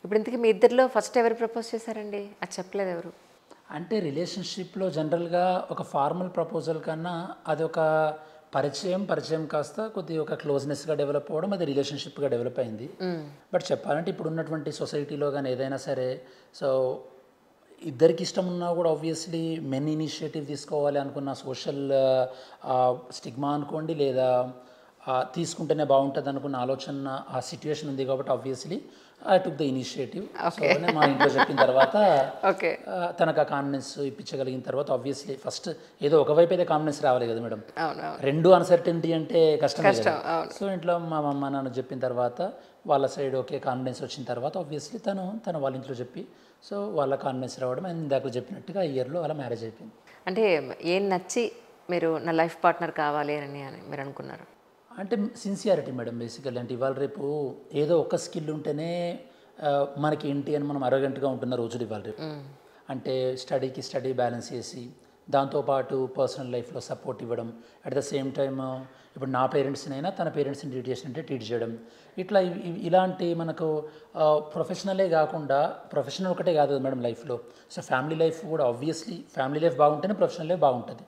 ఇప్పుడు ఇంతకీ మీ ఇద్దరిలో ఫస్ట్ ఎవరు ప్రపోజ్ చేశారండి? అది చెప్పలేదు ఎవరు? అంటే రిలేషన్‌షిప్‌లో జనరల్‌గా ఒక ఫార్మల్ ప్రపోజల్ కన్నా అదొక పరిచయం కాస్త కొద్దిగా ఒక క్లోజ్‌నెస్‌గా డెవలప్ అవ్వడం, అది రిలేషన్‌షిప్‌గా డెవలప్ అయింది. బట్ చెప్పాలంటే ఇప్పుడున్నటువంటి సొసైటీలో గాని ఏదైనా సరే, సో ఇద్దరికి ఇష్టం ఉన్నా కూడా ఆబ్వియస్లీ మెన్ ఇనిషియేటివ్ తీసుకోవాలి అనుకున్న సోషల్ స్టిగ్మా అనుకోండి, లేదా తీసుకుంటేనే బాగుంటుంది అనుకున్న ఆలోచన ఆ సిట్యుయేషన్ ఉంది కాబట్టి obviously I took the initiative. So okay. మా ఇంట్లో చెప్పిన తర్వాత ఓకే. తనకు ఆ కాన్ఫిడెన్స్ ఇప్పించగలిగిన తర్వాత ఆబ్వియస్లీ ఫస్ట్ ఏదో ఒకవైపు అయితే కాన్ఫిడెన్స్ రావాలి కదా మేడం. అవునవును. రెండు అన్సర్టెనిటీ అంటే కష్టమే కదా. కష్టం. అవును. సో ఇంట్లో మా అమ్మ నాన్న చెప్పిన తర్వాత వాళ్ళ సైడ్ ఓకే కాన్ఫిడెన్స్ వచ్చిన తర్వాత ఆబ్వియస్లీ తన వాళ్ళ ఇంట్లో చెప్పి, సో వాళ్ళ కాన్ఫిడెన్స్ రావడం అండ్ ఇందాక చెప్పినట్టుగా ఈ ఇయర్లో అలా మ్యారేజ్ అయిపోయింది. అంటే ఏం నచ్చి మీరు నా లైఫ్ పార్ట్నర్ కావాలి అని మీరు అనుకున్నారు? అంటే సిన్సియారిటీ మేడం బేసికల్లీ. అంటే ఇవాళ రేపు ఏదో ఒక స్కిల్ ఉంటేనే మనకి ఏంటి అని మనం అరగంటగా ఉంటున్న రోజులు ఇవాళ రేపు. అంటే స్టడీకి స్టడీ బ్యాలెన్స్ చేసి దాంతోపాటు పర్సనల్ లైఫ్లో సపోర్ట్ ఇవ్వడం, అట్ ద సేమ్ టైమ్ ఇప్పుడు నా పేరెంట్స్నైనా తన పేరెంట్స్ని ట్రీట్ చేసినట్టే ట్రీట్ చేయడం, ఇట్లా ఇలాంటి మనకు ప్రొఫెషనలే కాకుండా ప్రొఫెషనల్ ఒకటే కాదు కదా మేడం లైఫ్లో. సో ఫ్యామిలీ లైఫ్ కూడా ఆబ్వియస్లీ ఫ్యామిలీ లైఫ్ బాగుంటేనే ప్రొఫెషనల్ లైఫ్ బాగుంటుంది.